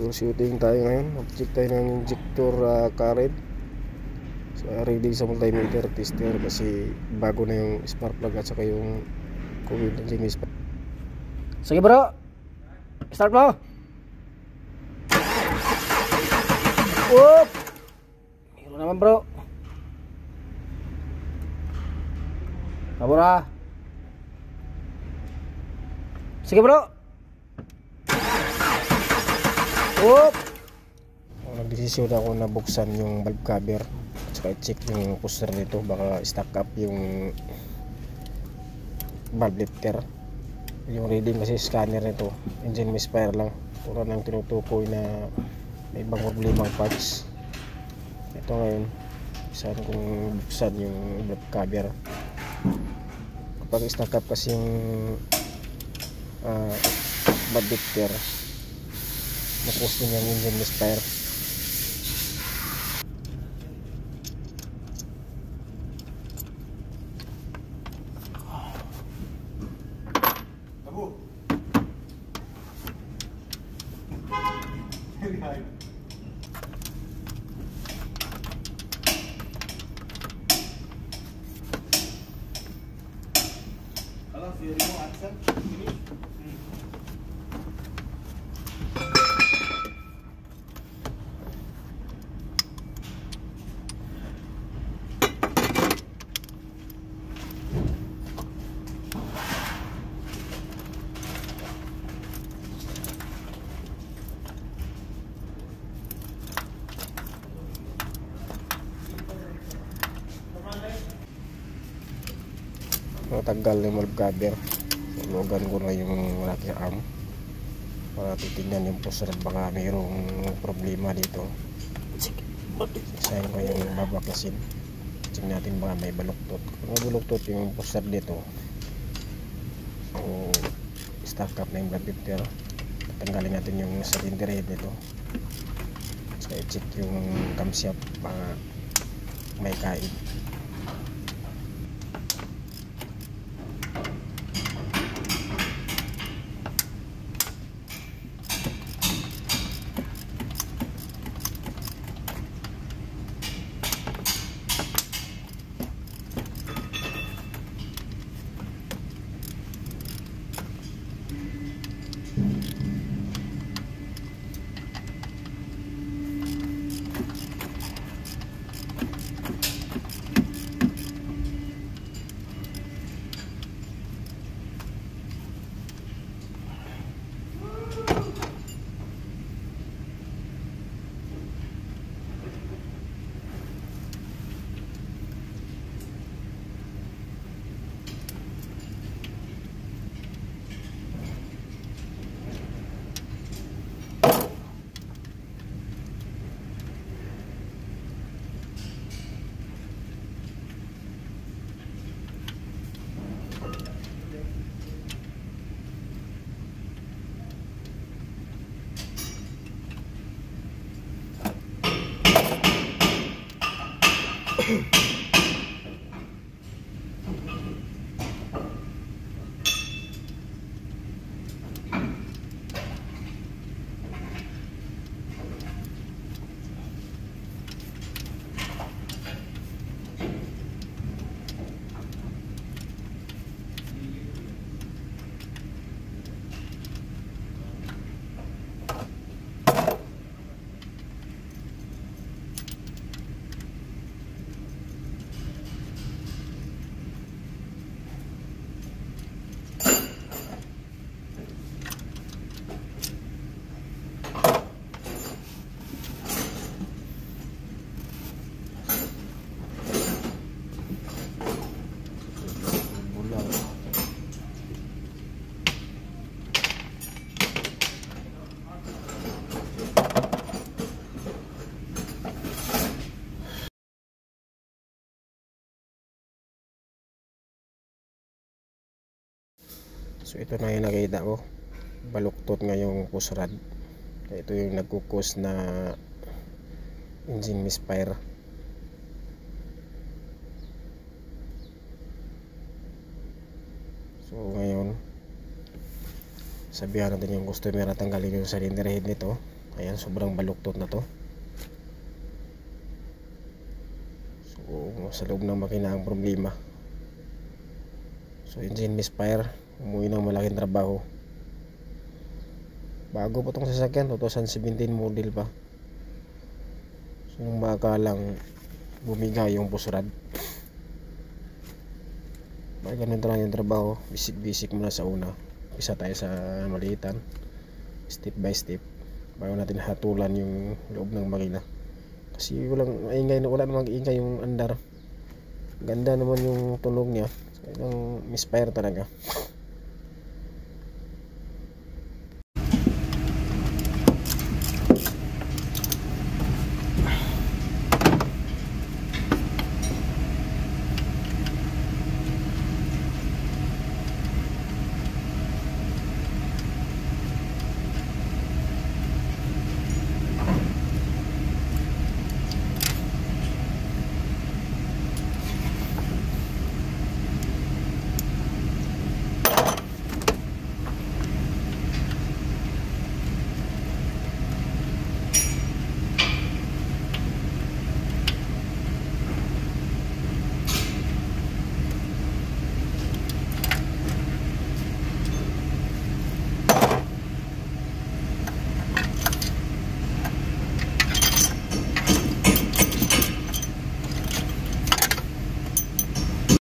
Full shooting tayo ngayon. Mag-check tayo ng injector current. So reading sa multimeter tester kasi bago na yung spark plug at saka yung coil engine spark. Sige bro, start mo. Whoop! Hilo naman bro. Kabura. Sige bro. Whoop! Nagdesisyon ako na buksan yung valve cover at saka i-check yung pusher nito, baka stack up yung valve lifter. Yung reading kasi scanner nito engine misfire lang, pura nang tinutukoy na may ibang problemang parts. Ito ngayon saan kung buksan yung valve cover. Kapag stack up kasi yung valve lifter, mapos din yung engine misfire. Natanggal yung valve cover. Lugan ko na yung rocker arm para titignan yung pusher, baka mayroong problema dito. Isahin ko yung babaklasin. Check natin baka may baluktot. Kung may baluktot yung pusher dito, o stack up na yung valve lifter, tanggalin natin yung cylinder head nito. So i-check yung camshaft baka may kaid. So ito na yung nakita ko, baluktot nga yung push rod. Ito yung nagkukos na engine misfire. So ngayon sabihan natin yung customer na tanggalin yung cylinder head nito. Ayan, sobrang baluktot na to. So sa loob ng makina ang problema. So engine misfire, umuwi ng malaking trabaho. Bago pa tong sasakyan, 2017 model pa. So nung makakalang bumiga yung pusrad, bakit ganun lang yung trabaho. Basic muna sa una. Isa tayo sa maliitan, step by step, bago natin hatulan yung loob ng makina. Kasi walang maingay, wala namang ingay yung andar. Ganda naman yung tunog niya. So, yung misfire talaga.